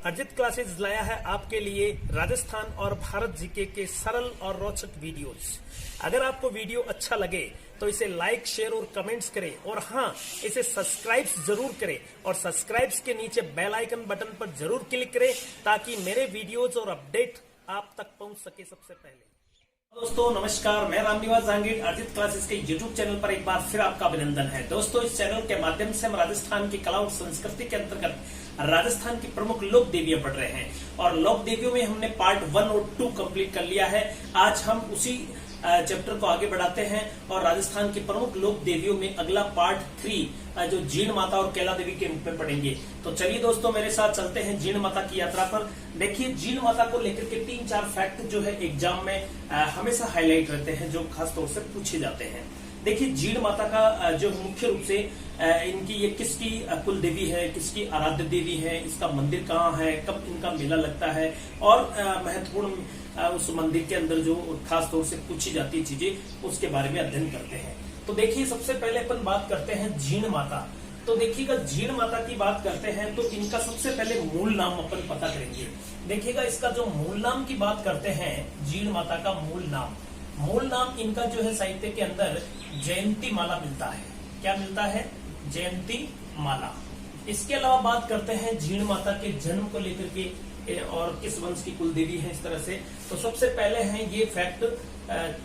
अर्जित क्लासेस लाया है आपके लिए राजस्थान और भारत जीके के सरल और रोचक वीडियोस। अगर आपको वीडियो अच्छा लगे तो इसे लाइक, शेयर और कमेंट्स करें और हाँ, इसे सब्सक्राइब जरूर करें और सब्सक्राइब के नीचे बेल आइकन बटन पर जरूर क्लिक करें ताकि मेरे वीडियोस और अपडेट आप तक पहुंच सके सबसे पहले। दोस्तों नमस्कार, मैं रामनिवास जहांगीर अर्जित क्लासेस के यूट्यूब चैनल पर एक बार फिर आपका अभिनंदन है। दोस्तों इस चैनल के माध्यम से हम राजस्थान की कला और संस्कृति के अंतर्गत राजस्थान की प्रमुख लोक देवियां पढ़ रहे हैं और लोक देवियों में हमने पार्ट 1 और 2 कंप्लीट कर लिया है। आज हम उसी चैप्टर को आगे बढ़ाते हैं और राजस्थान की प्रमुख लोक देवियों में अगला पार्ट 3 जो जीण माता और कैला देवी के रूप में पढ़ेंगे। तो चलिए दोस्तों मेरे साथ चलते हैं जीण माता की यात्रा पर। देखिए जीण माता को लेकर के 3-4 फैक्ट जो है एग्जाम में हमेशा हाईलाइट रहते हैं, जो खास तौर से पूछे जाते हैं। देखिए जीण माता का जो मुख्य रूप से इनकी ये किसकी कुल देवी है, किसकी आराध्य देवी है, इसका मंदिर कहाँ है, कब इनका मेला लगता है और महत्वपूर्ण उस मंदिर के अंदर जो खास तौर से पूछी जाती है चीजें उसके बारे में अध्ययन करते हैं। तो देखिए सबसे पहले अपन बात करते हैं जीण माता। तो देखिएगा जीण माता की बात करते हैं तो इनका सबसे पहले मूल नाम अपन पता करेंगे। देखिएगा इसका जो मूल नाम की बात करते हैं, जीण माता का मूल नाम इनका जो है साहित्य के अंदर जयंती माला मिलता है। क्या मिलता है? जयंती माला। इसके अलावा बात करते हैं जीण माता के जन्म को लेकर के और किस वंश की कुल देवी है इस तरह से। तो सबसे पहले है ये फैक्ट,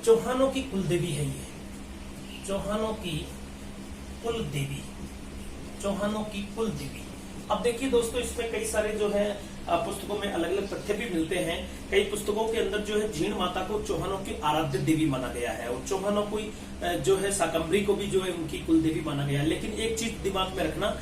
चौहानों की कुल देवी है। ये चौहानों की कुल देवी, चौहानों की कुल देवी। अब देखिए दोस्तों इसमें कई सारे जो है पुस्तकों में अलग अलग तथ्य भी मिलते हैं। कई पुस्तकों के अंदर जो है जीण माता को चौहानों की आराध्य देवी माना गया है और चौहानों को जो है शाकंभरी को भी जो है उनकी कुल देवी माना गया है। लेकिन एक चीज दिमाग में रखना,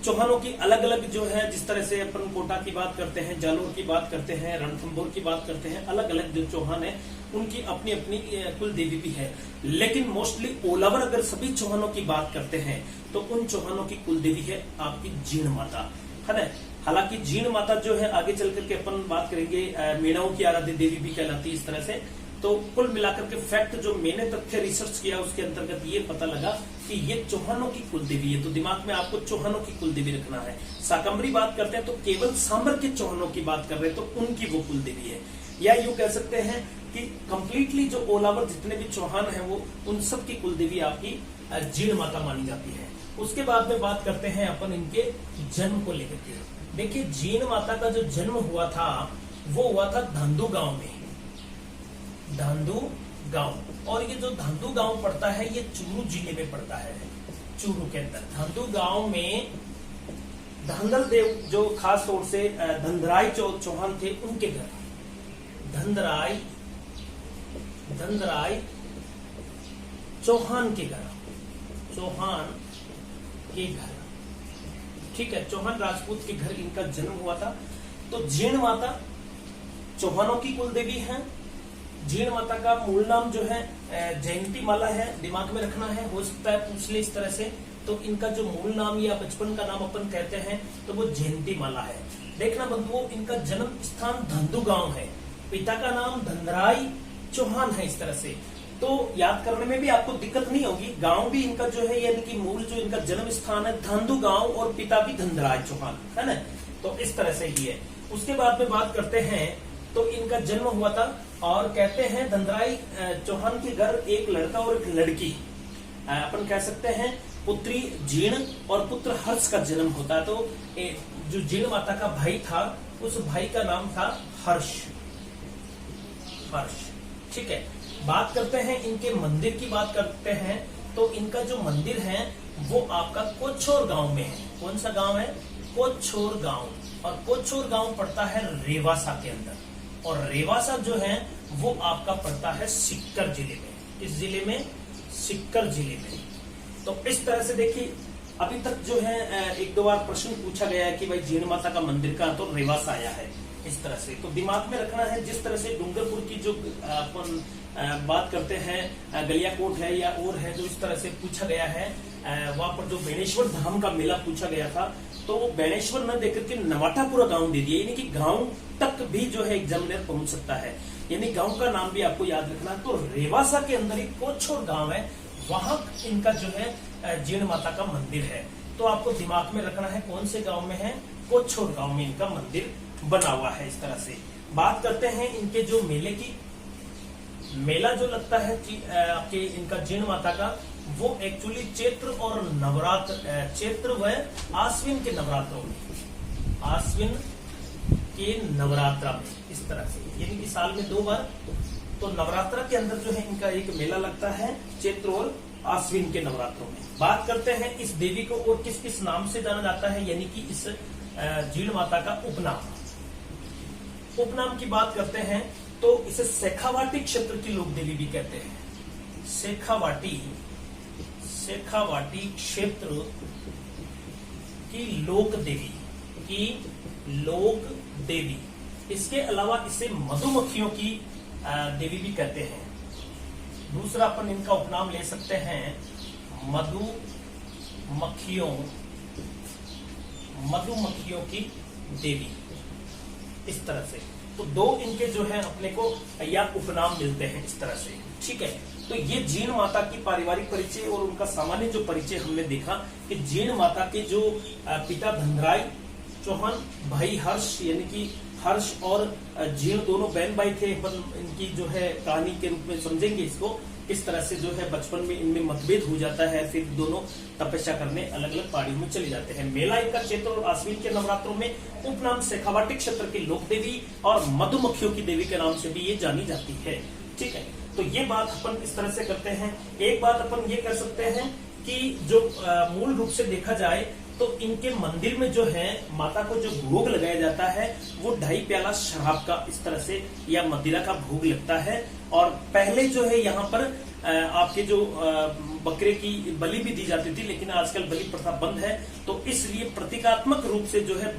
चौहानों की अलग अलग जो है, जिस तरह से अपन कोटा की बात करते हैं, जालोर की बात करते हैं, रणथंभौर की बात करते हैं, अलग अलग जो चौहान है उनकी अपनी अपनी कुल देवी भी है। लेकिन मोस्टली ऑल ओवर अगर सभी चौहानों की बात करते हैं तो उन चौहानों की कुल देवी है आपकी जीण माता, है ना। हालांकि जीण माता जो है आगे चल करके अपन बात करेंगे मीणाओं की आराध्य देवी भी कहलाती है इस तरह से। तो कुल मिलाकर के फैक्ट जो मैंने तथ्य रिसर्च किया उसके अंतर्गत ये पता लगा कि ये चौहानों की कुल देवी है। तो दिमाग में आपको चौहानों की कुल देवी रखना है। शाकंभरी बात करते हैं तो केवल सांबर के चौहानों की बात कर रहे हैं तो उनकी वो कुल देवी है। या यूं कह सकते हैं कि कंप्लीटली जो ऑल ओवर जितने भी चौहान हैं वो उन सब की कुल देवी आपकी जीण माता मानी जाती है। उसके बाद में बात करते हैं अपन इनके जन्म को लेकर के। देखिए जीण माता का जो जन्म हुआ था वो हुआ था धांधु गांव में, धांधु गांव। और ये जो धांधु गांव पड़ता है ये चूरू जिले में पड़ता है। चूरू के अंदर धांधु गांव में धंधल देव जो खास तौर से धंधराई चौहान थे उनके घर, धंधराई चौहान के घर, चौहान के घर, ठीक है, चौहान राजपूत के घर इनका जन्म हुआ था। तो जीण माता चौहानों की कुल देवी है। जीण माता का मूल नाम जो है जयंती माला है, दिमाग में रखना है। हो सकता है पूछ ले इस तरह से। तो इनका जो मूल नाम या बचपन का नाम अपन कहते हैं तो वो जयंती माला है। देखना बंधुओं, इनका जन्म स्थान धंधु गांव है, पिता का नाम धंधराई चौहान है इस तरह से। तो याद करने में भी आपको दिक्कत नहीं होगी। गांव भी इनका जो है यानी कि मूल जो इनका जन्म स्थान है धांधु गांव और पिता भी धंधराय चौहान, है ना। तो इस तरह से ही है। उसके बाद में बात करते हैं तो इनका जन्म हुआ था और कहते हैं धंधराई चौहान के घर एक लड़का और एक लड़की, अपन कह सकते हैं पुत्री जीण और पुत्र हर्ष का जन्म होता है। तो जो जीण माता का भाई था उस भाई का नाम था हर्ष, ठीक है। बात करते हैं इनके मंदिर की बात करते हैं तो इनका जो मंदिर है वो आपका कोछोर गांव में है। कौन सा गांव है? कोछोर गांव। और कोछोर गांव पड़ता है रेवासा के अंदर और रेवासा जो है वो आपका पड़ता है सीकर जिले में। किस जिले में? सीकर जिले में। तो इस तरह से देखिए अभी तक जो है 1-2 बार प्रश्न पूछा गया है कि भाई जीण माता का मंदिर का तो रेवासा आया है इस तरह से। तो दिमाग में रखना है जिस तरह से डूंगरपुर की जो अपन बात करते हैं गलियाकोट है या और है जो इस तरह से पूछा गया है, वहां पर जो बेणेश्वर धाम का मेला पूछा गया था तो वो बेणेश्वर न देकर के नवाटापुरा गांव दे दिया, यानी कि गांव तक भी जो है एग्जामिनर पहुंच सकता है, यानी गांव का नाम भी आपको याद रखना। तो रेवासा के अंदर एक कोछोर गांव है, वहां इनका जो है जीण माता का मंदिर है। तो आपको दिमाग में रखना है कौन से गांव में है, कोछोर गांव में इनका मंदिर बना हुआ है इस तरह से। बात करते हैं इनके जो मेले की, मेला जो लगता है आपके इनका जीण माता का, वो एक्चुअली चैत्र और नवरात्र, चैत्र व आश्विन के नवरात्रों में, आश्विन के नवरात्रा में इस तरह से, यानी कि साल में 2 बार। तो नवरात्रा के अंदर जो है इनका एक मेला लगता है चैत्र और आश्विन के नवरात्रों में। बात करते हैं इस देवी को और किस किस नाम से जाना जाता है, यानी कि इस जीण माता का उपनाम। उपनाम की बात करते हैं तो इसे शेखावाटी क्षेत्र की लोक देवी भी कहते हैं। शेखावाटी क्षेत्र की लोक देवी। इसके अलावा इसे मधुमक्खियों की देवी भी कहते हैं। दूसरा अपन इनका उपनाम ले सकते हैं मधुमक्खियों की देवी, इस तरह से। तो 2 इनके जो है अपने को या उपनाम मिलते हैं इस तरह से, ठीक है। तो ये जीण माता की पारिवारिक परिचय और उनका सामान्य जो परिचय हमने देखा कि जीण माता के जो पिता धनराय चौहान, भाई हर्ष, यानी कि हर्ष और जीण दोनों बहन भाई थे। अपन इनकी जो है कहानी के रूप में समझेंगे इसको। इस तरह से जो है बचपन में इनमें मतभेद हो जाता है, फिर दोनों तपस्या करने अलग अलग पहाड़ियों में चले जाते हैं। मेला इनका चैत्र और आश्विन के नवरात्रों में। उपनाम शेखावाटी क्षेत्र की लोक देवी और मधुमक्खियों की देवी के नाम से भी ये जानी जाती है, ठीक है। तो ये बात अपन इस तरह से करते हैं। एक बात अपन ये कर सकते हैं कि जो मूल रूप से देखा जाए तो इनके मंदिर में जो है माता को जो भोग लगाया जाता है वो 2.5 प्याला शराब का इस तरह से या मदिरा का भोग लगता है। और पहले जो है यहाँ पर आपके जो बकरे की बलि भी दी जाती थी, लेकिन आजकल बलि प्रथा बंद है। तो इसलिए प्रतीकात्मक रूप से जो है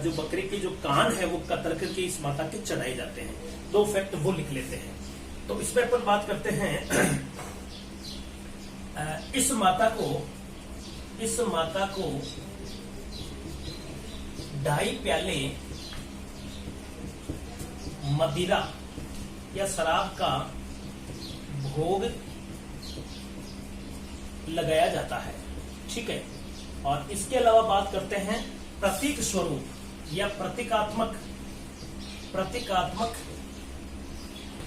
जो बकरे के जो कान है वो कतर करके इस माता के चढ़ाए जाते हैं। 2 फैक्ट वो लिख लेते हैं। तो इसमें अपन बात करते हैं इस माता को 2.5 प्याले मदिरा या शराब का भोग लगाया जाता है, ठीक है। और इसके अलावा बात करते हैं प्रतीक स्वरूप या प्रतीकात्मक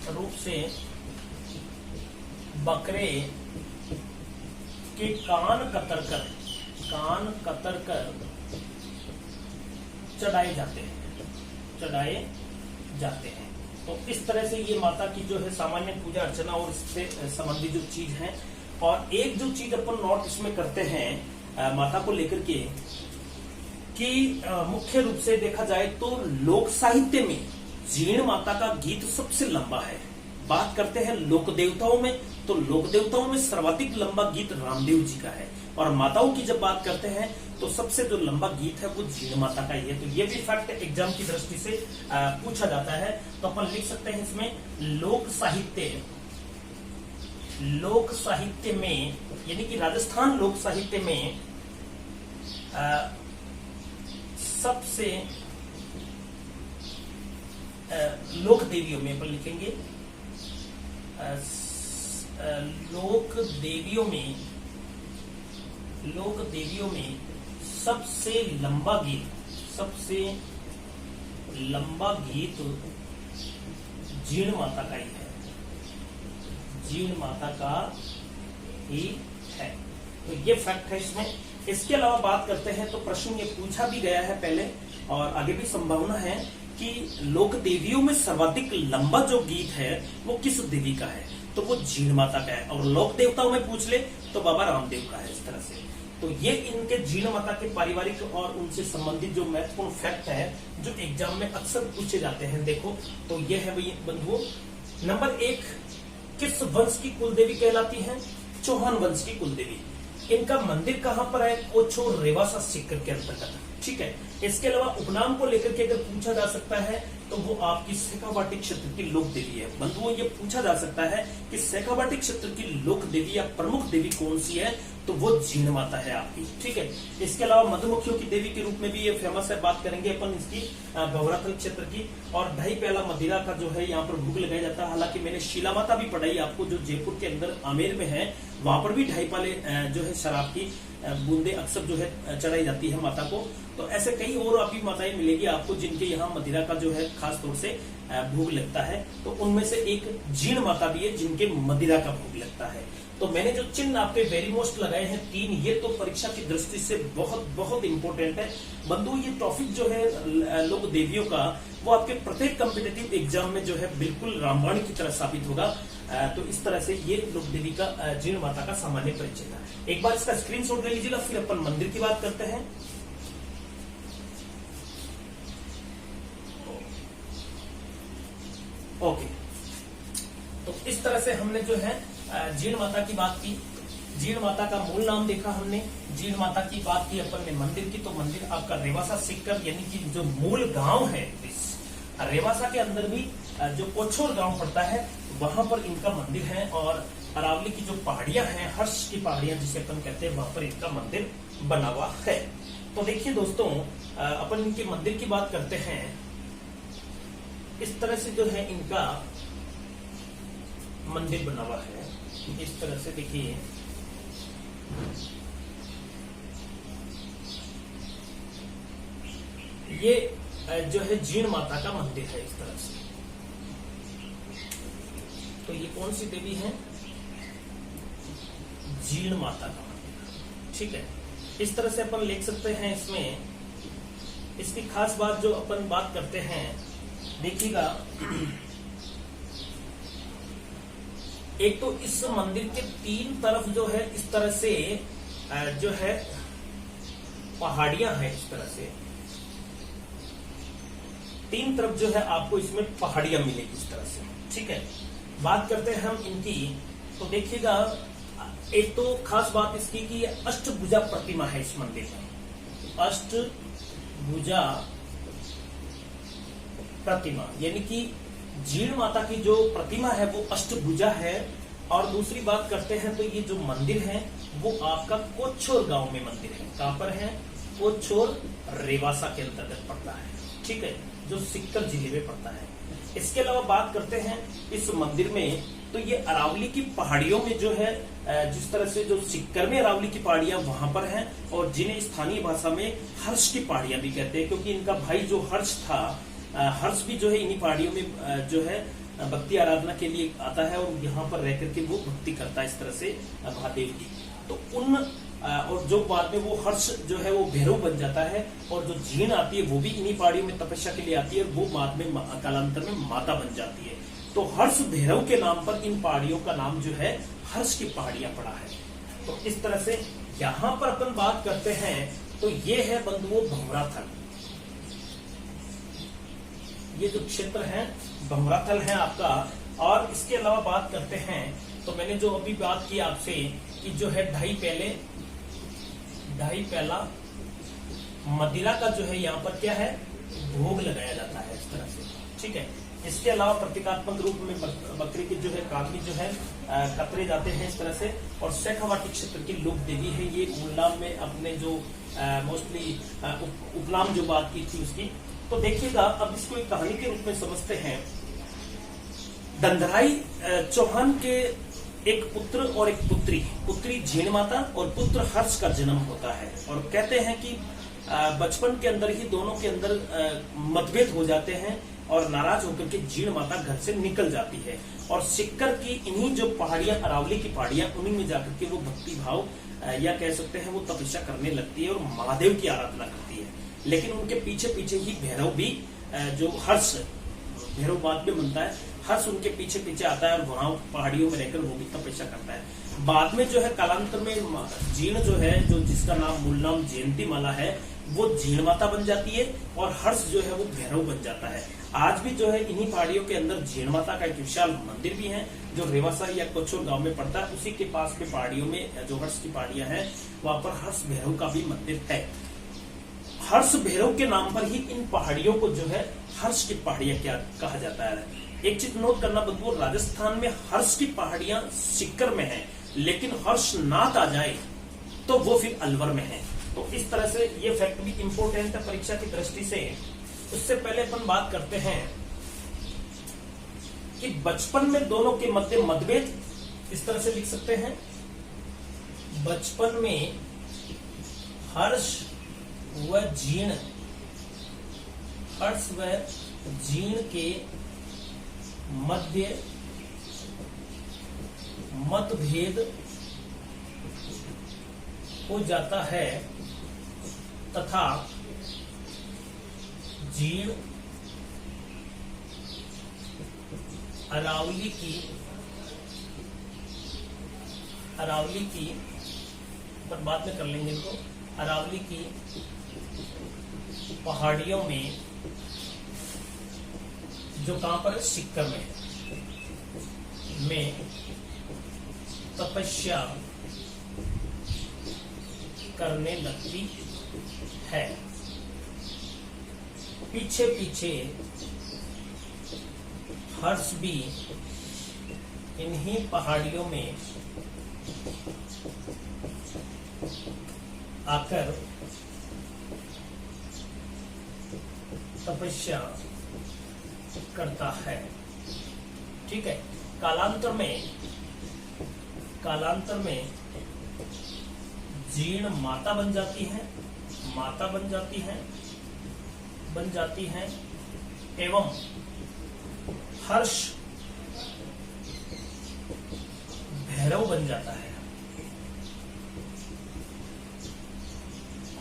रूप से बकरे के कान कतर कर चढ़ाए जाते हैं। तो इस तरह से ये माता की जो है सामान्य पूजा अर्चना और इससे संबंधित जो चीज है। और एक जो चीज अपन नोट इसमें करते हैं माता को लेकर के कि मुख्य रूप से देखा जाए तो लोक साहित्य में जीण माता का गीत सबसे लंबा है। बात करते हैं लोक देवताओं में, तो लोक देवताओं में सर्वाधिक लंबा गीत रामदेव जी का है। और माताओं की जब बात करते हैं तो सबसे जो लंबा गीत है वो जीण माता का ही है। तो ये भी फैक्ट एग्जाम की दृष्टि से पूछा जाता है। तो अपन लिख सकते हैं इसमें लोक साहित्य में, यानी कि राजस्थान लोक साहित्य में सबसे लोक देवियों में अपन लिखेंगे लोक देवियों में सबसे लंबा गीत जीण माता का ही है। जीण माता का ही है। तो ये फैक्ट है इसमें। इसके अलावा बात करते हैं तो प्रश्न ये पूछा भी गया है पहले और आगे भी संभावना है कि लोक देवियों में सर्वाधिक लंबा जो गीत है वो किस देवी का है, तो वो जीण माता का है। और लोक देवताओं में पूछ ले तो बाबा रामदेव का है। इस तरह से तो ये इनके जीण माता के पारिवारिक और उनसे संबंधित जो महत्वपूर्ण फैक्ट है जो एग्जाम में अक्सर पूछे जाते हैं। देखो तो ये है भाई बंधुओं, नंबर 1 किस वंश की कुलदेवी कहलाती है? चौहान वंश की कुलदेवी। इनका मंदिर कहाँ पर है? ओछो रेवासा सीकर के अंतर्गत, ठीक है। इसके अलावा उपनाम को लेकर के अगर पूछा जा सकता है तो वो आपकी शेखावाटी क्षेत्र की लोक देवी है। बंधुओं ये पूछा जा सकता है कि शेखावाटी क्षेत्र की लोक देवी या प्रमुख देवी कौन सी है, तो वो जीण माता है आपकी, ठीक है। इसके अलावा मधुमक्खियों की देवी के रूप में भी ये फेमस है। बात करेंगे अपन इसकी भवराथल क्षेत्र की। और 2.5 प्याला मदिरा का जो है यहाँ पर भोग लगाया जाता है। हालांकि मैंने शीला माता भी पढ़ाई आपको, जो जयपुर के अंदर आमेर में है, वहां पर भी 2.5 प्याले जो है शराब की बूंदे अक्सर जो है चढ़ाई जाती है माता को। तो ऐसे कई और अभी माताएं मिलेगी आपको जिनके यहाँ मदिरा का जो है खास तौर से भोग लगता है। तो उनमें से एक जीण माता भी है जिनके मदिरा का भोग लगता है। तो मैंने जो चिन्ह आप पे वेरी मोस्ट लगाए हैं 3, ये तो परीक्षा की दृष्टि से बहुत बहुत इंपॉर्टेंट है बंधु। ये टॉपिक जो है लोक देवियों का वो आपके प्रत्येक कॉम्पिटिटिव एग्जाम में जो है बिल्कुल रामबाण की तरह साबित होगा। तो इस तरह से ये लोक देवी का जीण माता का सामान्य परिचय था। एक बार इसका स्क्रीनशॉट ले लीजिएगा, फिर अपन मंदिर की बात करते हैं। ओके, तो इस तरह से हमने जो है जीण माता की बात की। जीण माता का मूल नाम देखा हमने, जीण माता की बात की अपन ने मंदिर की। तो मंदिर आपका रेवासा सिक्कर यानी कि जो मूल गांव है इस रेवासा के अंदर भी जो कोछोर गांव पड़ता है वहां पर इनका मंदिर है। और अरावली की जो पहाड़ियां हैं, हर्ष की पहाड़ियां जिसे अपन कहते हैं, वहां पर इनका मंदिर बना हुआ है। तो देखिए दोस्तों, अपन इनके मंदिर की बात करते हैं। इस तरह से जो है इनका मंदिर बना हुआ है। इस तरह से देखिए, ये जो है जीण माता का मंदिर है इस तरह से। तो ये कौन सी देवी है? जीण माता का मंदिर, ठीक है। इस तरह से अपन लिख सकते हैं। इसमें इसकी खास बात जो अपन बात करते हैं, देखिएगा, एक तो इस मंदिर के 3 तरफ जो है इस तरह से जो है पहाड़ियां हैं। इस तरह से 3 तरफ जो है आपको इसमें पहाड़ियां मिलेगी इस तरह से, ठीक है। बात करते हैं हम इनकी। तो देखिएगा, एक तो खास बात इसकी कि ये अष्टभुजा प्रतिमा है इस मंदिर में। अष्टभुजा प्रतिमा यानी कि जीण माता की जो प्रतिमा है वो अष्टभुजा है। और दूसरी बात करते हैं तो ये जो मंदिर है वो आपका कोछोर गांव में मंदिर है। कहां पर है? कोछोर रेवासा के अंतर्गत पड़ता है, ठीक है, जो सिक्कर जिले में पड़ता है। इसके अलावा बात करते हैं इस मंदिर में, तो ये अरावली की पहाड़ियों में जो है जिस तरह से जो सिक्कर में अरावली की पहाड़ियां वहां पर हैं, और जिन्हें स्थानीय भाषा में हर्ष की पहाड़ियां भी कहते हैं, क्योंकि इनका भाई जो हर्ष था, हर्ष भी जो है इन्हीं पहाड़ियों में जो है भक्ति आराधना के लिए आता है और यहाँ पर रह करके वो भक्ति करता है इस तरह से महादेव की। तो उन और जो बाद में वो हर्ष जो है वो भैरव बन जाता है, और जो जीण आती है वो भी इन्हीं पहाड़ियों में तपस्या के लिए आती है, वो बाद में कालांतर में माता बन जाती है। तो हर्ष भैरव के नाम पर इन पहाड़ियों का नाम जो है हर्ष की पहाड़ियां पड़ा है। तो इस तरह से यहाँ पर अपन बात करते हैं तो ये है बंधुओं भंवराथल। ये जो क्षेत्र है भंवराथल है आपका। और इसके अलावा बात करते हैं तो मैंने जो अभी बात की आपसे कि जो है ढाई पहला मदिरा का जो है यहाँ पर क्या है, भोग लगाया जाता है इस तरह से, ठीक है। इसके अलावा प्रतीकात्मक रूप में बकरी के जो है काफी जो है कतरे जाते हैं इस तरह से। और शेखावाटी क्षेत्र की लोक देवी है ये। उल्लाम में अपने जो मोस्टली उपनाम जो बात की थी उसकी। तो देखिएगा, अब इसको एक कहानी के रूप में समझते हैं। दंधराई चौहान के एक पुत्र और एक पुत्री जीण माता और पुत्र हर्ष का जन्म होता है। और कहते हैं कि बचपन के अंदर ही दोनों के अंदर मतभेद हो जाते हैं और नाराज होकर के जीण माता घर से निकल जाती है। और सिक्कर की इन्हीं जो पहाड़ियां, अरावली की पहाड़ियां, उन्हीं में जाकर के वो भक्ति भाव या कह सकते हैं वो तपस्या करने लगती है और महादेव की आराधना करती है। लेकिन उनके पीछे पीछे ही भैरव भी, जो हर्ष भैरव बाद में बनता है, हर्ष उनके पीछे पीछे आता है और वहां पहाड़ियों में रहकर वो भी तपस्या करता है। बाद में जो है कालांतर में जीण जो है, जो जिसका नाम मूल नाम जयंती माला है, वो जीण माता बन जाती है और हर्ष जो है वो भैरव बन जाता है। आज भी जो है इन्हीं पहाड़ियों के अंदर जीण माता का एक विशाल मंदिर भी है जो रेवासा या कोछोर गांव में पड़ता है। उसी के पास में पहाड़ियों में जो हर्ष की पहाड़ियां हैं वहां पर हर्ष भैरव का भी मंदिर है। हर्ष भैरव के नाम पर ही इन पहाड़ियों को जो है हर्ष की पहाड़ियां क्या कहा जाता है। एक चीज नोट करना बंधुओं, राजस्थान में हर्ष की पहाड़ियां सिक्कर में है, लेकिन हर्षनाथ आ जाए तो वो फिर अलवर में है। तो इस तरह से ये फैक्ट भी इंपॉर्टेंट है परीक्षा की दृष्टि से। उससे पहले अपन बात करते हैं कि बचपन में दोनों के मध्य मतभेद, इस तरह से लिख सकते हैं, बचपन में हर्ष व जीर्ण के मध्य मतभेद हो जाता है तथा जीर्ण अरावली की पर बाद में कर लेंगे इनको, अरावली की पहाड़ियों में, जो कहां पर है, सिक्कर में तपस्या करने लगती है। पीछे पीछे हर्ष भी इन्हीं पहाड़ियों में आकर तपस्या करता है। ठीक है। कालांतर में जीर्ण माता बन जाती है एवं हर्ष भैरव बन जाता है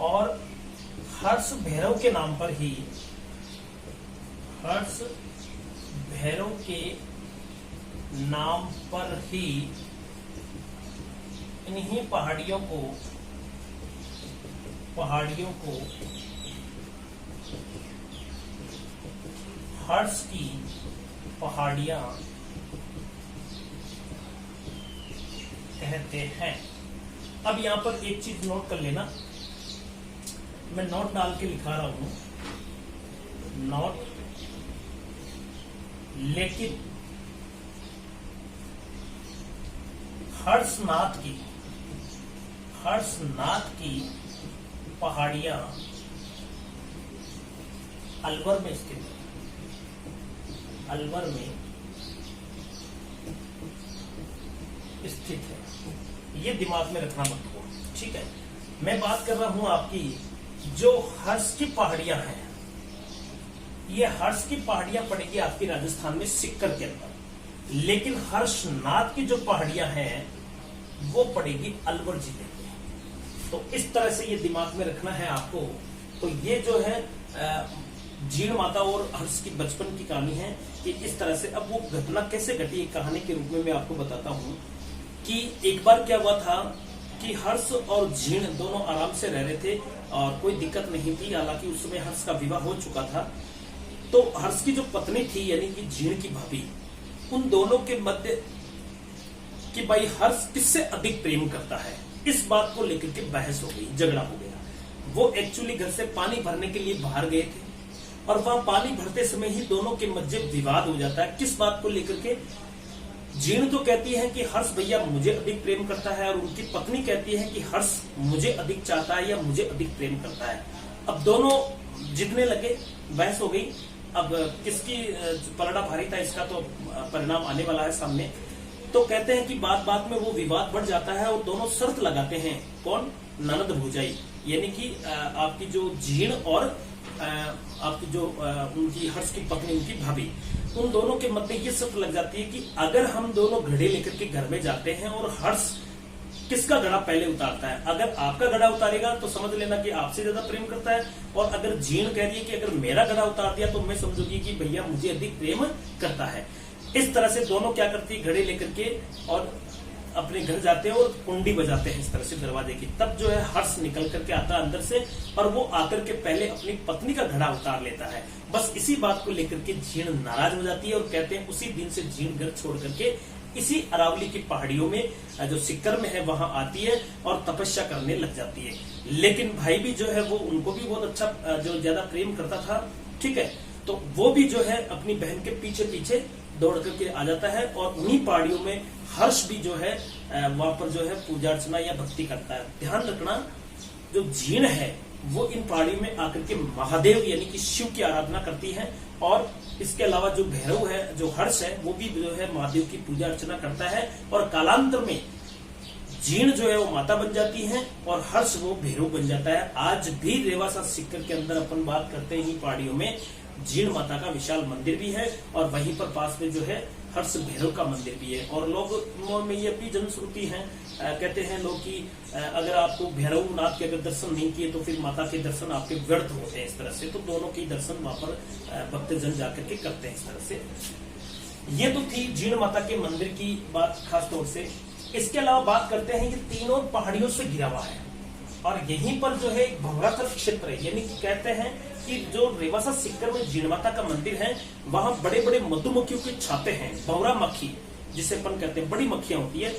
और हर्ष भैरव के नाम पर ही इन्हीं पहाड़ियों को हर्ष की पहाड़ियां कहते हैं। अब यहां पर एक चीज नोट कर लेना, मैं नोट डाल के लिखा रहा हूं, नोट, लेकिन हर्षनाथ की पहाड़ियां अलवर में स्थित है, अलवर में स्थित है। ये दिमाग में रखना मत हो। ठीक है। मैं बात कर रहा हूं आपकी जो हर्ष की पहाड़ियां हैं, ये हर्ष की पहाड़ियां पड़ेगी आपकी राजस्थान में सिक्कर के अंदर, लेकिन हर्षनाथ की जो पहाड़ियां हैं वो पड़ेगी अलवर जिले में। तो इस तरह से ये दिमाग में रखना है आपको। तो ये जो है जीर्ण माता और हर्ष की बचपन की कहानी है कि इस तरह से। अब वो घटना कैसे घटी एक कहानी के रूप में मैं आपको बताता हूँ कि एक बार क्या हुआ था कि हर्ष और जीर्ण दोनों आराम से रह रहे थे और कोई दिक्कत नहीं थी। हालांकि उस समय हर्ष का विवाह हो चुका था। तो हर्ष की जो पत्नी थी यानी कि जीर्ण की भाभी, उन दोनों के मध्य कि भाई हर्ष किससे अधिक प्रेम करता है, इस बात को लेकर के बहस हो गई, झगड़ा हो गया। वो एक्चुअली घर से पानी भरने के लिए बाहर गए थे और वहां पानी भरते समय ही दोनों के मध्य विवाद हो जाता है। किस बात को लेकर के? जीर्ण तो कहती है कि हर्ष भैया मुझे अधिक प्रेम करता है और उनकी पत्नी कहती है कि हर्ष मुझे अधिक चाहता है या मुझे अधिक प्रेम करता है। अब दोनों जितने लगे, बहस हो गई। अब किसकी पलड़ा भारी था इसका तो परिणाम आने वाला है सामने। तो कहते हैं कि बात बात में वो विवाद बढ़ जाता है और दोनों शर्त लगाते हैं। कौन? ननद भौजाई, यानी कि आपकी जो जीर्ण और आपकी जो उनकी हर्ष की पत्नी, उनकी भाभी, उन दोनों के मध्य ये शर्त लग जाती है कि अगर हम दोनों घड़े लेकर के घर में जाते हैं और हर्ष किसका घड़ा पहले उतारता है, अगर आपका घड़ा उतारेगा तो समझ लेना कि आपसे ज्यादा प्रेम करता है, और अगर जीर्ण कह रही है कि अगर मेरा घड़ा उतार दिया तो मैं समझूंगी कि भैया मुझे अधिक प्रेम करता है। इस तरह से दोनों क्या करती है, घड़े लेकर के और अपने घर जाते हैं और कुंडी बजाते हैं इस तरह से दरवाजे की। तब जो है हर्ष निकल करके आता है अंदर से और वो आकर के पहले अपनी पत्नी का घड़ा उतार लेता है। बस इसी बात को लेकर के जीर्ण नाराज हो जाती है और कहते हैं उसी दिन से जीर्ण घर छोड़ करके इसी अरावली की पहाड़ियों में जो सिक्कर में है वहां आती है और तपस्या करने लग जाती है। लेकिन भाई भी जो है वो उनको भी बहुत अच्छा जो ज्यादा प्रेम करता था, ठीक है, तो वो भी जो है अपनी बहन के पीछे पीछे दौड़ करके आ जाता है और उन्हीं पहाड़ियों में हर्ष भी जो है वहां पर जो है पूजा अर्चना या भक्ति करता है। ध्यान रखना, जो जीर्ण है वो इन पहाड़ियों में आकर के महादेव यानी कि शिव की आराधना करती है, और इसके अलावा जो भैरव है, जो हर्ष है, वो भी जो है महादेव की पूजा अर्चना करता है। और कालांतर में जीण जो है वो माता बन जाती है और हर्ष वो भैरव बन जाता है। आज भी रेवासा सीकर के अंदर अपन बात करते हैं पहाड़ियों में जीण माता का विशाल मंदिर भी है और वहीं पर पास में जो है हर्ष भैरव का मंदिर भी है। और लोगों में ये भी जनश्रुति है, कहते हैं लोग कि अगर आपको भैरव नाथ के अगर दर्शन नहीं किए तो फिर माता के दर्शन आपके व्यर्थ होते हैं इस तरह से। तो दोनों के दर्शन वहां पर भक्तजन जाकर के करते हैं इस तरह से। ये तो थी जीण माता के मंदिर की बात खास तौर से। इसके अलावा बात करते हैं ये तीनों पहाड़ियों से घिरा हुआ है और यहीं पर जो है एक भंवराथल क्षेत्र है, यानी कि कहते हैं कि जो रेवासा सीकर में जीण माता का मंदिर है वहां बड़े बड़े मधुमक्खियों के छाते हैं, भंवरा मक्खी जिसे अपन कहते हैं, बड़ी मक्खियां होती है।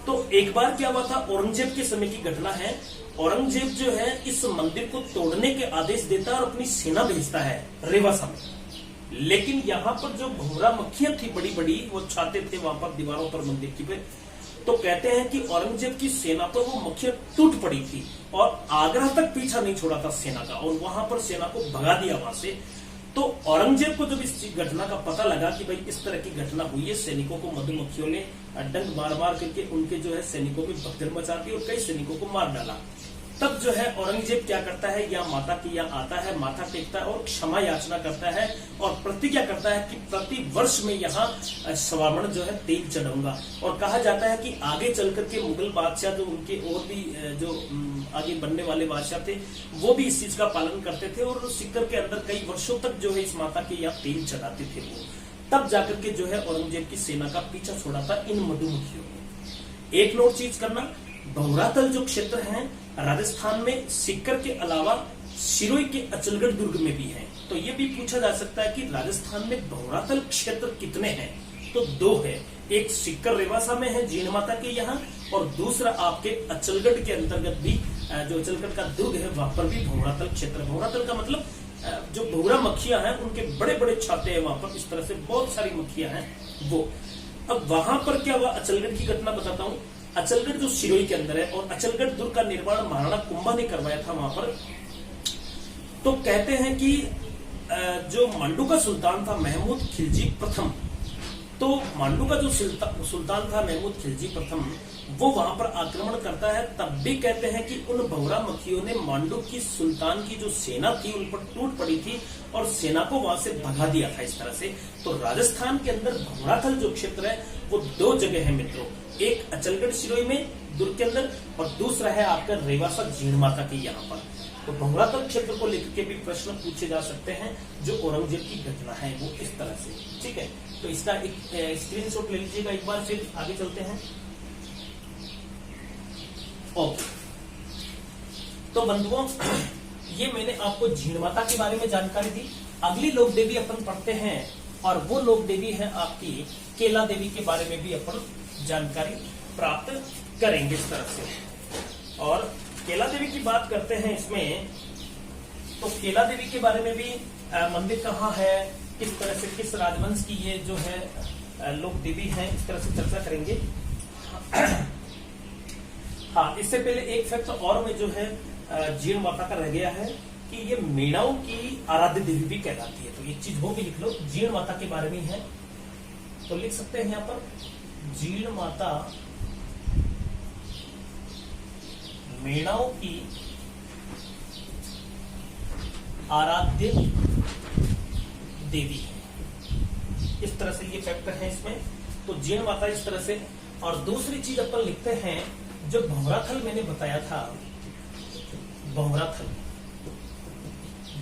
तो एक बार क्या हुआ था, औरंगजेब के समय की घटना है। औरंगजेब जो है इस मंदिर को तोड़ने के आदेश देता है और अपनी सेना भेजता है रेवासा में। लेकिन यहाँ पर जो भंवरा मक्खियां थी बड़ी बड़ी, वो छाते थे वहां पर दीवारों पर मंदिर की पे। तो कहते हैं कि औरंगजेब की सेना पर वो मक्खियां टूट पड़ी थी और आगरा तक पीछा नहीं छोड़ा था सेना का और वहां पर सेना को भगा दिया वहां से। तो औरंगजेब को जब इस घटना का पता लगा कि भाई इस तरह की घटना हुई है, सैनिकों को मधुमक्खियों ने डंक मार मार करके उनके जो है सैनिकों में भगदड़ मचा दी और कई सैनिकों को मार डाला, तब जो है औरंगजेब क्या करता है, यहाँ माता की यहाँ आता है, माथा टेकता है और क्षमा याचना करता है और प्रतिज्ञा करता है कि प्रति वर्ष में यहाँ श्रावण जो है तेल चढ़ाऊंगा। और कहा जाता है कि आगे चल करके मुगल बादशाह जो उनके और भी जो आगे बनने वाले बादशाह थे वो भी इस चीज का पालन करते थे और सीकर के अंदर कई वर्षों तक जो है इस माता के यहाँ तेल चढ़ाते थे वो। तब जाकर के जो है औरंगजेब की सेना का पीछा छोड़ा था इन मधुमक्खियों ने। एक और चीज करना, भंवराथल जो क्षेत्र है राजस्थान में सीकर के अलावा सिरोही के अचलगढ़ दुर्ग में भी है। तो ये भी पूछा जा सकता है कि राजस्थान में भंवराथल क्षेत्र कितने हैं, तो 2 है। एक सीकर रेवासा में है जीण माता के यहाँ और दूसरा आपके अचलगढ़ के अंतर्गत भी जो अचलगढ़ का दुर्ग है वहां पर भी भंवराथल क्षेत्र। भंवराथल का मतलब जो भंवरा मक्खियां हैं उनके बड़े बड़े छाते हैं वहां पर, इस तरह से बहुत सारी मक्खियां हैं वो। अब वहां पर क्या हुआ, अचलगढ़ की घटना बताता हूँ। अचलगढ़ जो सिरोही के अंदर है और अचलगढ़ दुर्ग का निर्माण महाराणा कुंभा ने करवाया था वहां पर। तो कहते हैं कि जो मांडू का सुल्तान था महमूद खिलजी प्रथम, तो मांडू का जो सुल्तान था महमूद खिलजी प्रथम वो वहां पर आक्रमण करता है। तब भी कहते हैं कि उन भंवरा मक्खियों ने मांडू की सुल्तान की जो सेना थी उन पर टूट पड़ी थी और सेना को वहां से भगा दिया था इस तरह से। तो राजस्थान के अंदर भंवराथल जो क्षेत्र है वो 2 जगह है मित्रों, एक अचलगढ़ सिरोही में दुर्ग के अंदर और दूसरा है आपका रेवासा जीण माता के यहाँ पर। तो भंवराथल क्षेत्र को लेकर के भी प्रश्न पूछे जा सकते हैं जो औरंगजेब की घटना है वो इस तरह से, ठीक है। तो इसका एक स्क्रीनशॉट ले लीजिएगा एक बार, फिर आगे चलते हैं। ओके, तो बंधुओं ये मैंने आपको जीण माता के बारे में जानकारी दी। अगली लोक देवी अपन पढ़ते हैं और वो लोक देवी है आपकी केला देवी के बारे में भी अपन जानकारी प्राप्त करेंगे इस तरह से। और केला देवी की बात करते हैं इसमें, तो केला देवी के बारे में भी मंदिर कहाँ है, किस तरह से, किस राजवंश की ये जो है लोक देवी है, इस तरह से चर्चा करेंगे। हाँ, इससे पहले एक फैक्ट और में जो है जीण माता का रह गया है कि ये मेणाओं की आराध्य देवी भी कहलाती है। तो एक चीज वो भी लिख लो, जीण माता के बारे में है तो लिख सकते हैं यहाँ पर जीण माता मेणाओं की आराध्य देवी है, इस तरह से ये फैक्टर है इसमें। तो जीण माता इस तरह से। और दूसरी चीज अपन लिखते हैं, जो भंवराथल मैंने बताया था,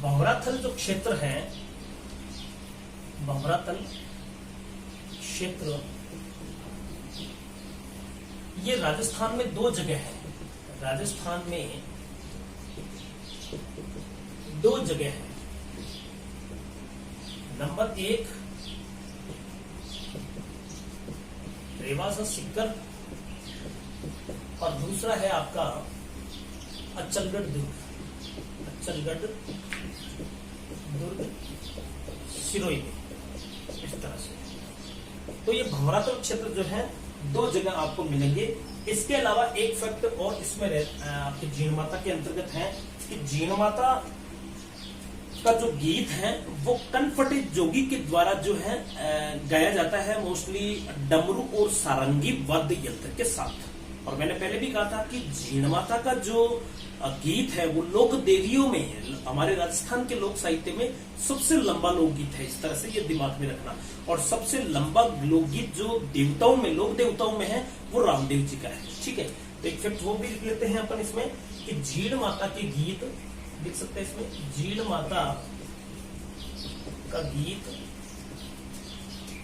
भंवराथल जो क्षेत्र है, भंवराथल क्षेत्र ये राजस्थान में 2 जगह है। राजस्थान में 2 जगह है। नंबर 1 रेवासा सीकर और दूसरा है आपका अचलगढ़ दुर्ग, अचलगढ़ दुर्ग सिरोही में, इस तरह से। तो ये भंवराथल क्षेत्र जो है 2 जगह आपको मिलेंगे। इसके अलावा एक फैक्ट और इसमें आपके जीण माता के अंतर्गत है कि जीण माता का जो गीत है वो कनफटे जोगी के द्वारा जो है गाया जाता है, मोस्टली डमरू और सारंगी वाद्य यंत्र के साथ। और मैंने पहले भी कहा था कि जीण माता का जो गीत है वो लोक देवियों में, हमारे राजस्थान के लोक साहित्य में सबसे लंबा लोकगीत है। इस तरह से ये दिमाग में रखना। और सबसे लंबा लोकगीत जो देवताओं में, लोक देवताओं में है, वो रामदेव जी का है। ठीक है, तो एक फैक्ट वो भी लिख लेते हैं अपन इसमें कि जीण माता के गीत लिख सकते हैं इसमें। जीण माता का गीत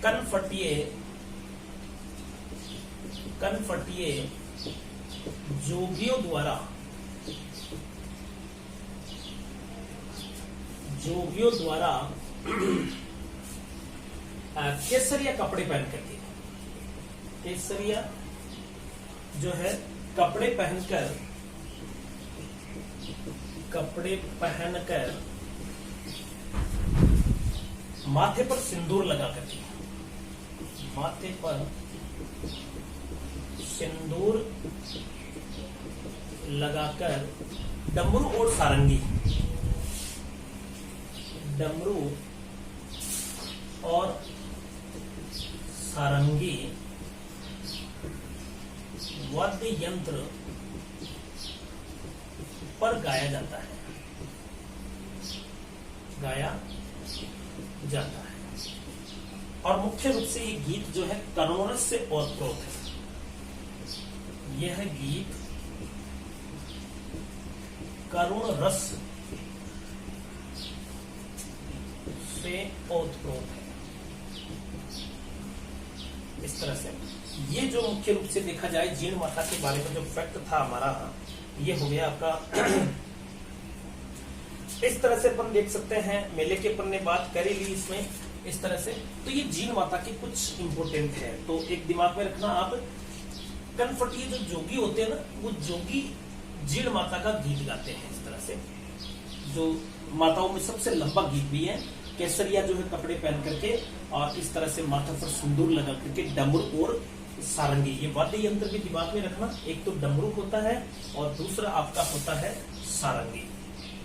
कनफटिए जोगियों द्वारा केसरिया कपड़े पहन करके, केसरिया जो है कपड़े पहनकर माथे पर सिंदूर लगा करके, माथे पर सिंदूर लगाकर डमरू और सारंगी, डमरू और सारंगी वाद्य यंत्र पर गाया जाता है, और मुख्य रूप से ये गीत जो है करुण रस से ओतप्रोत है। यह गीत करुण रस से ओतप्रोत है। इस तरह से ये जो मुख्य रूप से देखा जाए जीण माता के बारे में जो फैक्ट था हमारा, ये हो गया आपका। इस तरह से अपन देख सकते हैं, मेले के अपन ने बात करी ली इसमें इस तरह से। तो ये जीण माता के कुछ इंपोर्टेंट है, तो एक दिमाग में रखना आप। कनफटिए जो जोगी होते हैं ना, वो जोगी जीण माता का गीत गाते हैं। इस तरह से जो माताओं में सबसे लंबा गीत भी है। केसरिया जो है कपड़े पहन करके और इस तरह से माथा पर सिंदूर लगा करके डमरू और सारंगी, ये वाद्य यंत्र भी दिमाग में रखना। एक तो डमरू होता है और दूसरा आपका होता है सारंगी।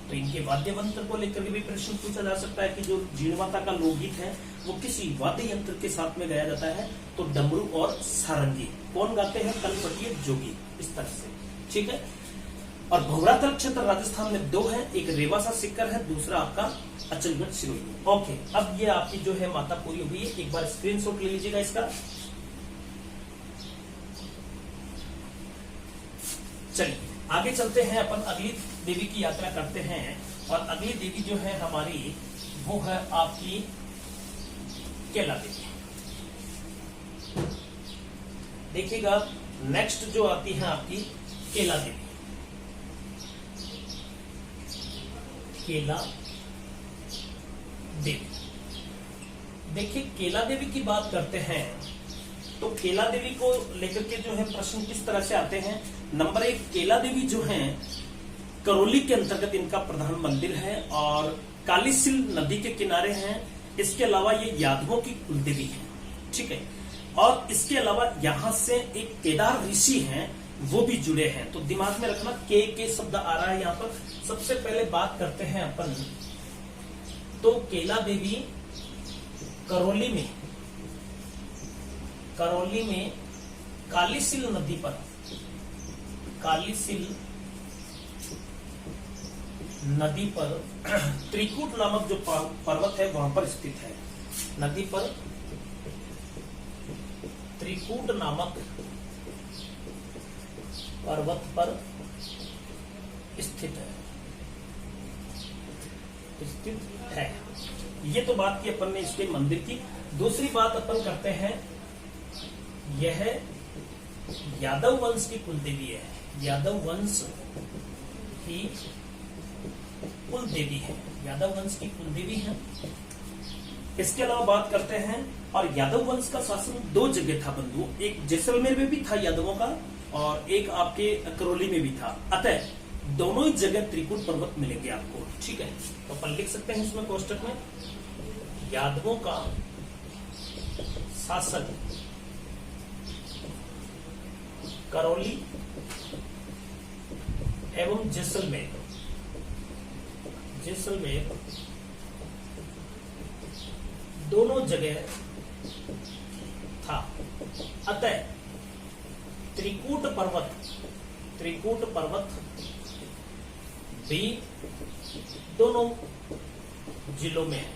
तो इनके वाद्य यंत्र को लेकर के भी प्रश्न पूछा जा सकता है कि जो जीण माता का लोकगीत है वो किसी वाद्य यंत्र के साथ में गाया जाता है, तो डमरू और सारंगी कौन गाते हैं? कनफटिए जोगी। इस तरह से ठीक है। और भौरातल क्षेत्र राजस्थान में दो है, एक रेवासा सीकर है, दूसरा आपका अचलगढ़ सिरोही। ओके, अब ये आपकी जो है माता पूरी हो गई है। एक बार स्क्रीनशॉट ले लीजिएगा इसका। चलिए आगे चलते हैं, अपन अगली देवी की यात्रा करते हैं। और अगली देवी जो है हमारी वो है आपकी केला देवी। देखिएगा नेक्स्ट जो आती है आपकी केला देवी। केला देवी, देखिए केला देवी की बात करते हैं तो केला देवी को लेकर के जो है प्रश्न किस तरह से आते हैं। नंबर एक, केला देवी जो है करौली के अंतर्गत इनका प्रधान मंदिर है और कालीसिल नदी के किनारे हैं। इसके अलावा ये यादवों की कुलदेवी है, ठीक है। और इसके अलावा यहां से एक केदार ऋषि हैं, वो भी जुड़े हैं। तो दिमाग में रखना के शब्द आ रहा है यहाँ पर। सबसे पहले बात करते हैं अपन, तो केला देवी करौली में कालीसिल नदी पर, कालीसिल नदी पर त्रिकूट नामक जो पर्वत है वहां पर स्थित है। नदी पर त्रिकूट नामक पर्वत पर स्थित है। ये तो बात की अपन ने इसके मंदिर की। दूसरी बात अपन करते हैं, यह यादव वंश की कुलदेवी है। यादव वंश की कुलदेवी है, यादव वंश की कुलदेवी है। इसके अलावा बात करते हैं, और यादव वंश का शासन दो जगह था बंधुओं, एक जैसलमेर में भी था यादवों का और एक आपके करौली में भी था। अतः दोनों ही जगह त्रिकूट पर्वत मिलेंगे आपको, ठीक है। तो अपन लिख सकते हैं इसमें कोष्टक में, यादवों का शासक करौली एवं जैसलमेर दोनों जगह था। अतः त्रिकूट पर्वत भी दोनों जिलों में है,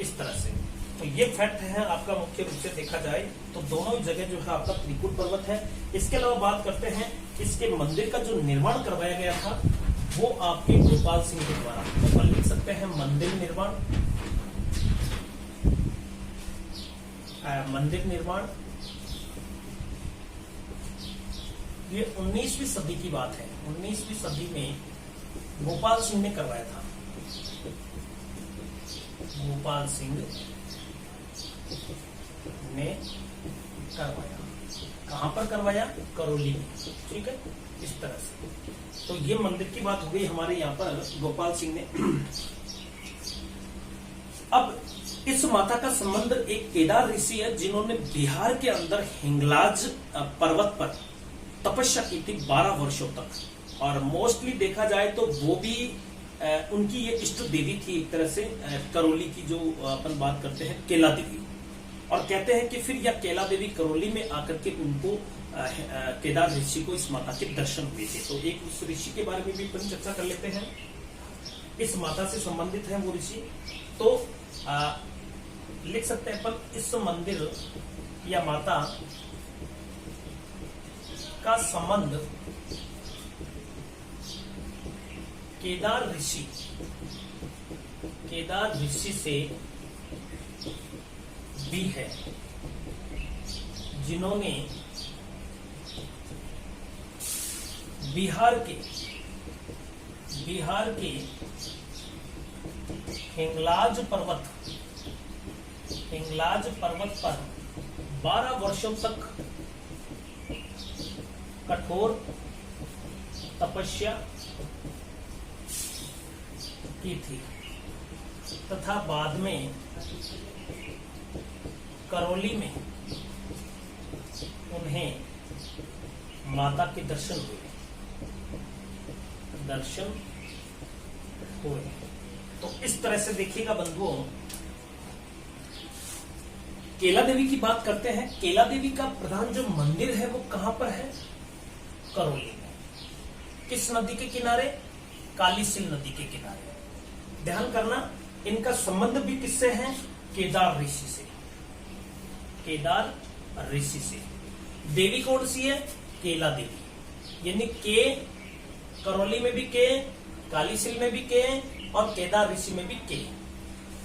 इस तरह से। तो ये फैक्ट है आपका, मुख्य रूप से देखा जाए तो दोनों जगह जो है आपका त्रिकूट पर्वत है। इसके अलावा बात करते हैं इसके मंदिर का जो निर्माण करवाया गया था वो आपके गोपाल सिंह के द्वारा। तो लिख सकते हैं मंदिर निर्माण ये 19वीं सदी की बात है। 19वीं सदी में गोपाल सिंह ने करवाया था। गोपाल सिंह ने करवाया, कहां पर करवाया? करौली में, ठीक है, इस तरह से। तो ये मंदिर की बात हो गई हमारे यहाँ पर गोपाल सिंह ने। अब इस माता का संबंध एक केदार ऋषि है जिन्होंने बिहार के अंदर हिंगलाज पर्वत पर तपस्या की थी 12 वर्षों तक। और मोस्टली देखा जाए तो वो भी उनकी ये इष्ट देवी थी एक तरह से, करौली की जो अपन बात करते हैं केला देवी। और कहते हैं कि फिर यह केला देवी करौली में आकर के उनको केदार ऋषि को इस माता के दर्शन हुए थे। तो एक उस ऋषि के बारे में भी अपन चर्चा कर लेते हैं, इस माता से संबंधित है वो ऋषि। तो लिख सकते हैं अपन इस मंदिर या माता का संबंध केदार ऋषि से भी है, जिन्होंने बिहार के हिंगलाज पर्वत पर 12 वर्षों तक कठोर तपस्या की थी तथा बाद में करौली में उन्हें माता के दर्शन हुए। तो इस तरह से देखिएगा बंधुओं, केला देवी की बात करते हैं। केला देवी का प्रधान जो मंदिर है वो कहां पर है? करौली में। किस नदी के किनारे? कालीसिल नदी के किनारे। ध्यान करना, इनका संबंध भी किससे है? केदार ऋषि से। देवी कौन सी है? केला देवी। यानी के करौली में भी के, कालीसिल में भी के और केदार ऋषि में भी के।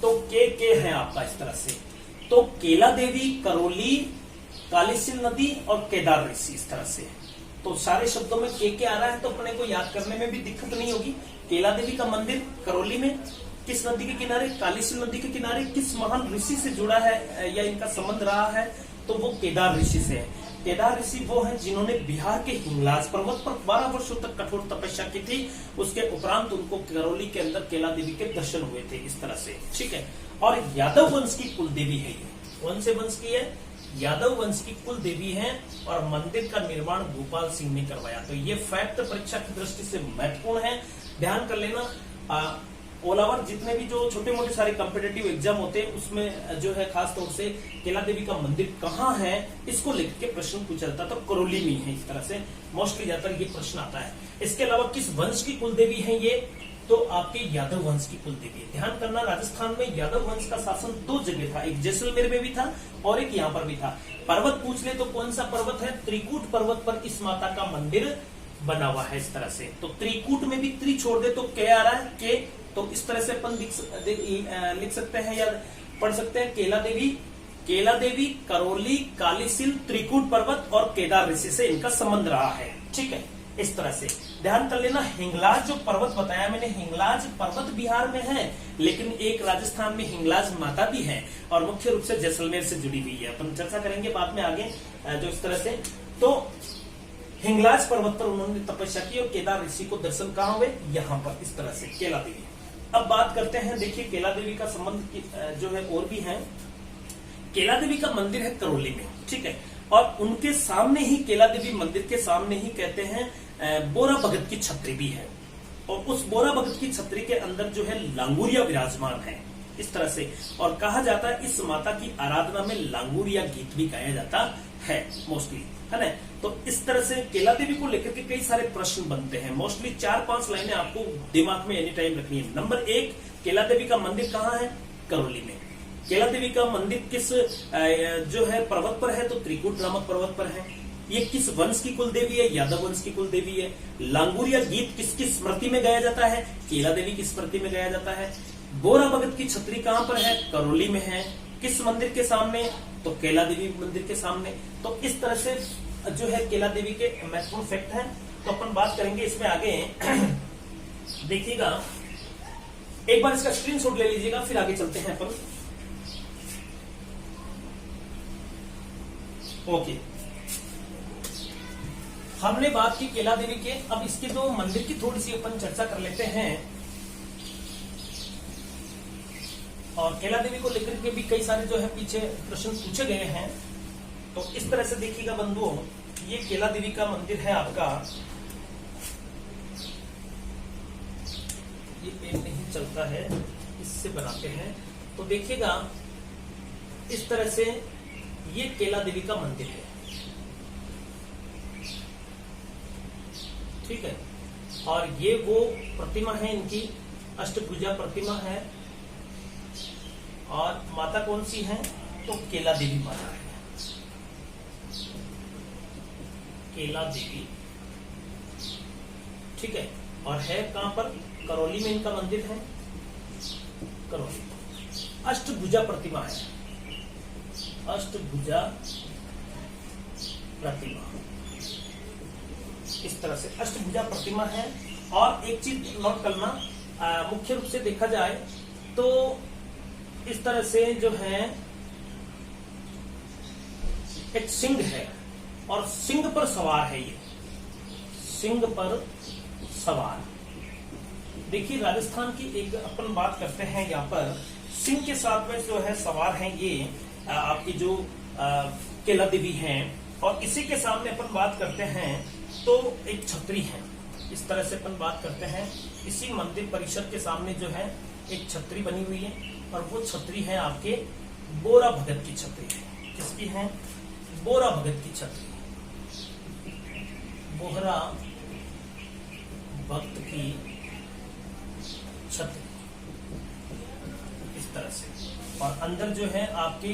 तो के है आपका इस तरह से। तो केला देवी, करौली, कालीसिल नदी और केदार ऋषि, इस तरह से। तो सारे शब्दों में के आ रहा है तो अपने को याद करने में भी दिक्कत नहीं होगी। केला देवी का मंदिर करौली में, किस नदी के किनारे? कालीसिल नदी के किनारे। किस महान ऋषि से जुड़ा है या इनका संबंध रहा है? तो वो केदार ऋषि से है। केदार ऋषि वो हैं जिन्होंने बिहार के हिंगलाज पर्वत पर 12 वर्षों तक कठोर तपस्या की थी। उसके उपरांत उनको करौली के अंदर केला देवी के दर्शन हुए थे, इस तरह से, ठीक है। और यादव वंश की कुल देवी है ये। कौन से वंश की है? यादव वंश की कुल देवी है। और मंदिर का निर्माण गोपाल सिंह ने करवाया। तो ये फैक्ट परीक्षा की दृष्टि से महत्वपूर्ण है, ध्यान कर लेना। ऑल ओवर जितने भी जो छोटे मोटे सारे कॉम्पिटिटिव एग्जाम होते हैं उसमें जो है खास तौर से केला देवी का मंदिर कहाँ है इसको लेकर के प्रश्न पूछा जाता है। तो करौली में है, इस तरह से मोस्टली ज्यादातर ये प्रश्न आता है। इसके अलावा किस वंश की कुल देवी है ये? तो आपके यादव वंश की कुल देवी है। ध्यान करना, राजस्थान में यादव वंश का शासन 2 जगह था, एक जैसलमेर में भी था और एक यहाँ पर भी था। पर्वत पूछ ले तो कौन सा पर्वत है? त्रिकूट पर्वत पर इस माता का मंदिर बना हुआ है, इस तरह से। तो त्रिकूट में भी त्रि छोड़ दे तो के आ रहा है, के। तो इस तरह से अपन लिख सकते हैं या पढ़ सकते हैं केला देवी, करौली, कालीसिल, त्रिकूट पर्वत और केदार ऋषि से इनका संबंध रहा है, ठीक है, इस तरह से। ध्यान कर लेना, हिंगलाज जो पर्वत बताया मैंने, हिंगलाज पर्वत बिहार में है, लेकिन एक राजस्थान में हिंगलाज माता भी है और मुख्य रूप से जैसलमेर से जुड़ी हुई है। अपन चर्चा करेंगे बाद में आगे जो इस तरह से। तो हिंगलाज पर्वत पर उन्होंने तपस्या की और केदार ऋषि को दर्शन कहाँ हुए? यहाँ पर, इस तरह से, केला देवी। अब बात करते हैं, देखिए केला देवी का संबंध जो है और भी है। केला देवी का मंदिर है करौली में, ठीक है। और उनके सामने ही, केला देवी मंदिर के सामने ही कहते हैं बोरा भगत की छतरी भी है। और उस बोरा भगत की छतरी के अंदर जो है लांगुरिया विराजमान है। इस तरह से। और कहा जाता है इस माता की आराधना में लांगुरिया गीत भी गाया जाता है मोस्टली, है ना। तो इस तरह से केला देवी को लेकर के कई सारे प्रश्न बनते हैं। मोस्टली 4-5 लाइनें आपको दिमाग में एनी टाइम रखनी है। नंबर 1, केला देवी का मंदिर कहाँ है? करौली में। केला देवी का मंदिर किस जो है पर्वत पर है? तो त्रिकुट नामक पर्वत पर है। ये किस वंश की कुल देवी है? यादव वंश की कुल देवी है। लांगुरिया गीत किसकी स्मृति में गाया जाता है? केला देवी की स्मृति में गाया जाता है। बोरा भगत की छतरी कहां पर है? करौली में है। किस मंदिर के सामने? तो केला देवी मंदिर के सामने। तो इस तरह से जो है केला देवी के महत्वपूर्ण फैक्ट हैं। तो अपन बात करेंगे इसमें आगे। देखिएगा, एक बार इसका स्क्रीनशॉट ले लीजिएगा, फिर आगे चलते हैं अपन। ओके, हमने बात की केला देवी के। अब इसके दो मंदिर की थोड़ी सी अपन चर्चा कर लेते हैं। और केला देवी को लेकर के भी कई सारे जो है पीछे प्रश्न पूछे गए हैं। तो इस तरह से देखिएगा बंधुओं, ये केला देवी का मंदिर है आपका। ये पेन नहीं चलता है, इससे बनाते हैं। तो देखिएगा इस तरह से ये केला देवी का मंदिर है, ठीक है। और ये वो प्रतिमा है, इनकी अष्टभुजा प्रतिमा है। और माता कौन सी है? तो केला देवी माता है, केला देवी, ठीक है। और है कहां पर? करौली में इनका मंदिर है, करौली। अष्टभुजा प्रतिमा है, अष्टभुजा प्रतिमा, इस तरह से अष्टभुजा प्रतिमा है। और एक चीज नोट करना, मुख्य रूप से देखा जाए तो इस तरह से जो है एक सिंह है और सिंह पर सवार है, ये सिंह पर सवार। देखिए राजस्थान की एक अपन बात करते हैं, यहाँ पर सिंह के साथ में जो है सवार है ये आपकी जो केला देवी हैं। और इसी के सामने अपन बात करते हैं तो एक छतरी है, इस तरह से अपन बात करते हैं। इसी मंदिर परिसर के सामने जो है एक छतरी बनी हुई है, और वो छतरी है आपके बोरा भगत की छतरी है। किसकी है? बोरा भगत की छतरी, बोहरा भक्त की छतरी, इस तरह से। और अंदर जो है आपकी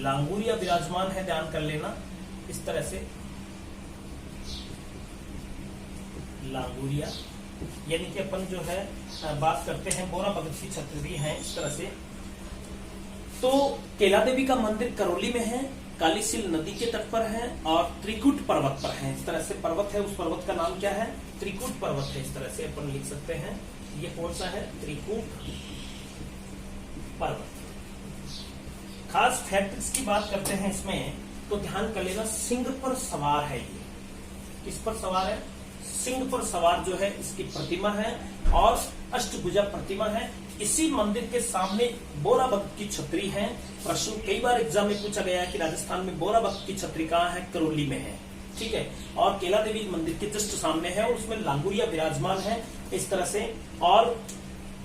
लांगुरिया विराजमान है, ध्यान कर लेना, इस तरह से लांगुरिया, यानी कि अपन जो है बात करते हैं बोरा भगत की छतरी है, इस तरह से। तो केला देवी का मंदिर करौली में है, कालीसिल नदी के तट पर है और त्रिकुट पर्वत पर है। इस तरह से पर्वत है, उस पर्वत का नाम क्या है? त्रिकुट पर्वत है, इस तरह से अपन लिख सकते हैं। ये कौन सा है? त्रिकुट पर्वत। खास फैक्ट्स की बात करते हैं इसमें, तो ध्यान कर लेना, सिंह पर सवार है ये। किस पर सवार है? सिंह पर सवार जो है इसकी प्रतिमा है और अष्टभुजा प्रतिमा है। इसी मंदिर के सामने बोरा भक्त की छतरी है। प्रश्न कई बार एग्जाम में पूछा गया है कि राजस्थान में बोरा भक्त की छतरी कहाँ है? करौली में है, ठीक है। और केला देवी मंदिर के जस्ट सामने है और उसमें लांगुरिया विराजमान है, इस तरह से। और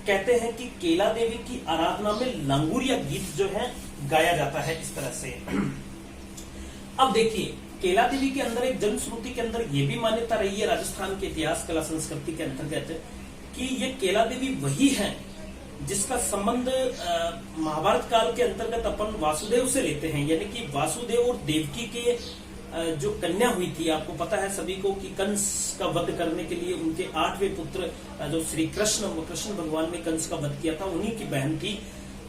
कहते हैं कि केला देवी की आराधना में लांगुरिया गीत जो है गाया जाता है, इस तरह से। अब देखिए, केला देवी के अंदर एक जनश्रुति के अंदर ये भी मान्यता रही है राजस्थान के इतिहास कला संस्कृति के अंतर्गत कि ये केला देवी वही है जिसका संबंध महाभारत काल के अंतर्गत अपन वासुदेव से लेते हैं। यानी कि वासुदेव और देवकी के जो कन्या हुई थी, आपको पता है सभी को कि कंस का वध करने के लिए उनके 8वें पुत्र जो श्री कृष्ण भगवान ने कंस का वध किया था, उन्हीं की बहन थी।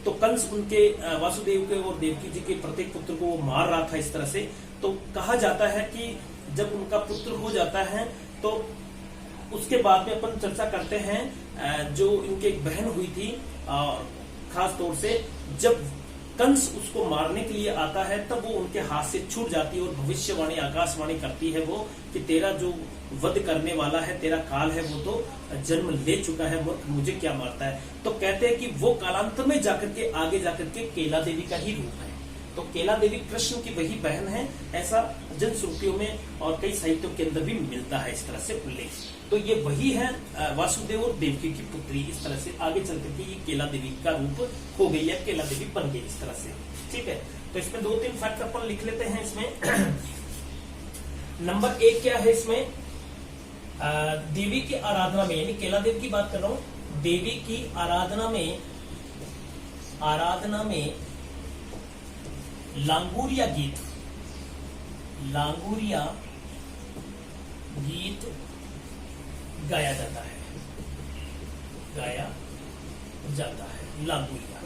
तो कंस उनके वासुदेव के और देवकी जी के प्रत्येक पुत्र को वो मार रहा था, इस तरह से। तो कहा जाता है कि जब उनका पुत्र हो जाता है तो उसके बाद में अपन चर्चा करते हैं जो इनके एक बहन हुई थी, खास तौर से जब कंस उसको मारने के लिए आता है तब वो उनके हाथ से छूट जाती है और भविष्यवाणी आकाशवाणी करती है वो कि तेरा जो वध करने वाला है, तेरा काल है, वो तो जन्म ले चुका है, मूर्ख मुझे क्या मारता है। तो कहते हैं कि वो कालांतर में जाकर के आगे जाकर के केला देवी का ही रूप है। तो केला देवी कृष्ण की वही बहन है, ऐसा जनश्रुतियों में और कई साहित्यों के अंदर भी मिलता है इस तरह से उल्लेख। तो ये वही है वासुदेव और देवकी की पुत्री। इस तरह से आगे चल करके ये केला देवी का रूप हो गई या केला देवी बन गई इस तरह से। ठीक है, तो इसमें 2-3 फैक्ट अपन लिख लेते हैं इसमें। नंबर 1 क्या है इसमें, देवी की आराधना में, यानी केला देवी की बात कर रहा हूं, देवी की आराधना में लांगुरिया गीत गाया जाता है, लांगुरिया।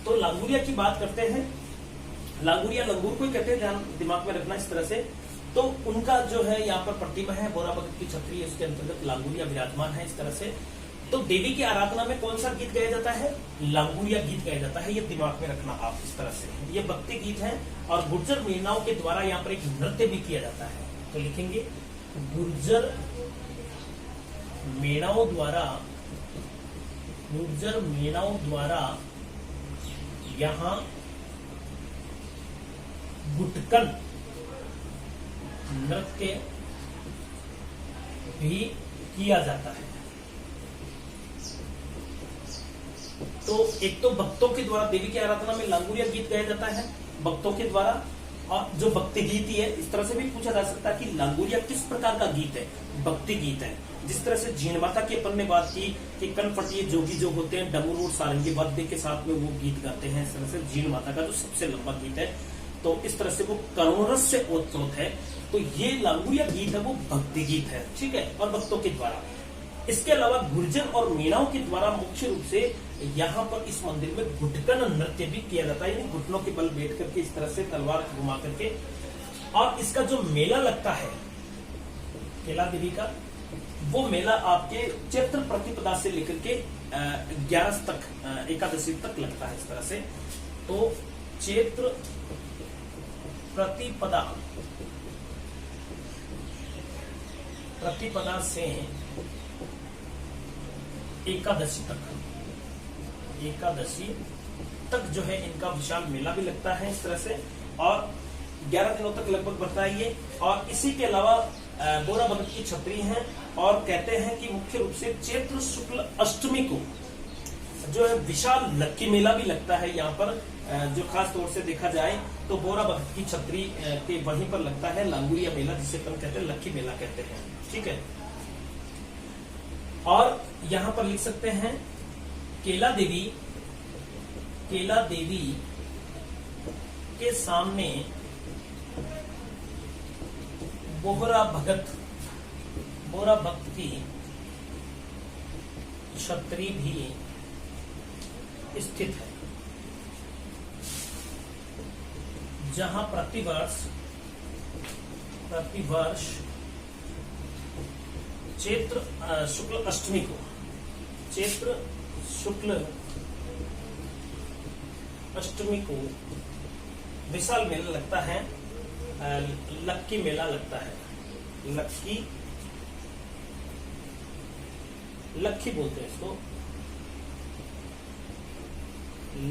तो लांगुरिया की बात करते हैं, लांगुरिया लंगूर को ही कहते हैं, ध्यान दिमाग में रखना इस तरह से। तो उनका जो है यहाँ पर प्रतिमा है, बोरा भगत की छतरी है, उसके अंतर्गत लांगुरिया विराजमान है इस तरह से। तो देवी की आराधना में कौन सा गीत गाया जाता है, लांगुरिया गीत गाया जाता है, ये दिमाग में रखना आप इस तरह से। ये भक्ति गीत है और गुर्जर मीणाओं के द्वारा यहाँ पर एक नृत्य भी किया जाता है। तो लिखेंगे गुर्जर मीणाओं द्वारा यहाँ गुटकन नृत्य भी किया जाता है। तो एक तो भक्तों के द्वारा देवी की आराधना में लांगुरिया गीत गाया जाता है भक्तों के द्वारा, और जो भक्ति गीत ही है, इस तरह से भी पूछा जा सकता है कि लांगुरिया किस प्रकार का गीत है, भक्ति गीत है। जिस तरह से जीण माता की अपन ने बात की कि कनपटिए जोगी जो होते हैं डमरू और सारंगी वाद्य के साथ में वो गीत गाते हैं, इस तरह से जीण माता का जो सबसे लंबा गीत है, तो इस तरह से वो करुणरस से ओतप्रोत है। तो ये लांगुरिया गीत है, वो भक्ति गीत है, ठीक है, और भक्तों के द्वारा। इसके अलावा गुर्जर और मीणाओं के द्वारा मुख्य रूप से यहाँ पर इस मंदिर में घुटकन नृत्य भी किया जाता है, यानी घुटनों के बल बैठ करके इस तरह से तलवार घुमा करके। और इसका जो मेला लगता है केला देवी का, वो मेला आपके चैत्र प्रतिपदा से लेकर के 11 तक, एकादशी तक लगता है इस तरह से। तो चैत्र प्रतिपदा से एकादशी तक जो है इनका विशाल मेला भी लगता है इस तरह से, और 11 दिनों तक लगभग बढ़ता है ये। और इसी के अलावा बोरा भगत की छतरी है, और कहते हैं कि मुख्य रूप से चैत्र शुक्ल अष्टमी को जो है विशाल लक्की मेला भी लगता है यहाँ पर। जो खास तौर से देखा जाए तो बोरा भगत की छतरी के वहीं पर लगता है लांगुरिया मेला, जिसे अपन कहते हैं लक्की मेला कहते हैं, ठीक है। और यहाँ पर लिख सकते हैं केला देवी के सामने बोरा भगत की छतरी भी स्थित है, जहां प्रतिवर्ष चैत्र शुक्ल अष्टमी को विशाल मेला लगता है, लक्की मेला लगता है। लक्की बोलते हैं इसको,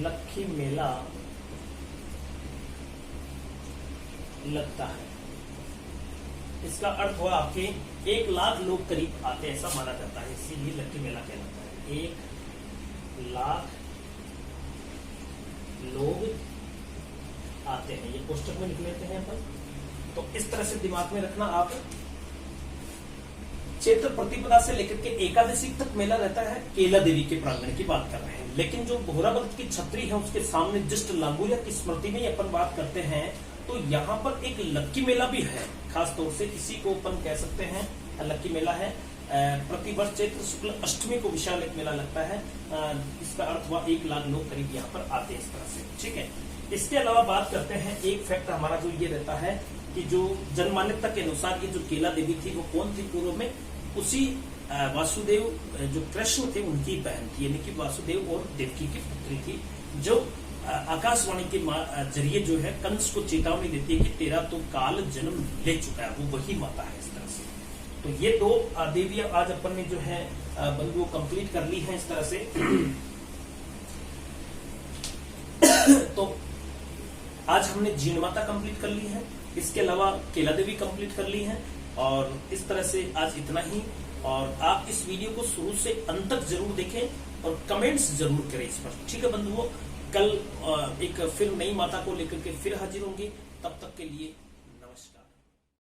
लक्की मेला लगता है। इसका अर्थ हुआ आपके 1 लाख लोग करीब आते हैं, ऐसा माना जाता है, इसीलिए लक्की मेला कहलाता है। 1 लाख लोग आते हैं, ये पोस्टर में लिख लेते हैं अपन। तो इस तरह से दिमाग में रखना आप। चैत्र प्रतिपदा से लेकर के एकादशी तक मेला रहता है, केला देवी के प्रांगण की बात कर रहे हैं। लेकिन जो बोहरा भगत की छतरी है उसके सामने जस्ट लांगुरिया की स्मृति में अपन बात करते हैं, तो यहाँ पर एक लक्की मेला भी है, खास तौर से इसी को अपन कह सकते हैं लक्की मेला है। प्रतिवर्ष चैत्र शुक्ल अष्टमी को विशाल एक मेला लगता है। इसका अर्थ हुआ 1 लाख लोग करीब यहाँ पर आते हैं इस तरह से, ठीक है। इसके अलावा बात करते हैं, एक फैक्ट हमारा जो ये रहता है कि जो जनमान्यता के अनुसार ये जो केला देवी थी वो कौन थी पूर्व में, उसी वासुदेव जो कृष्ण थे उनकी बहन थी, यानी कि वासुदेव और देवकी की पुत्री थी, जो आकाशवाणी के जरिए जो है कंस को चेतावनी देती है कि तेरा तो काल जन्म ले चुका है, वो वही माता है इस तरह से। तो ये 2 देवियां आज अपन ने जो है बंधुओं कंप्लीट कर ली है इस तरह से। तो आज हमने जीण माता कंप्लीट कर ली है, इसके अलावा केला देवी कंप्लीट कर ली है। और इस तरह से आज इतना ही। और आप इस वीडियो को शुरू से अंत तक जरूर देखें और कमेंट्स जरूर करें इस पर। ठीक है बंधुओं, कल एक फिर नई माता को लेकर के फिर हाजिर होंगे। तब तक के लिए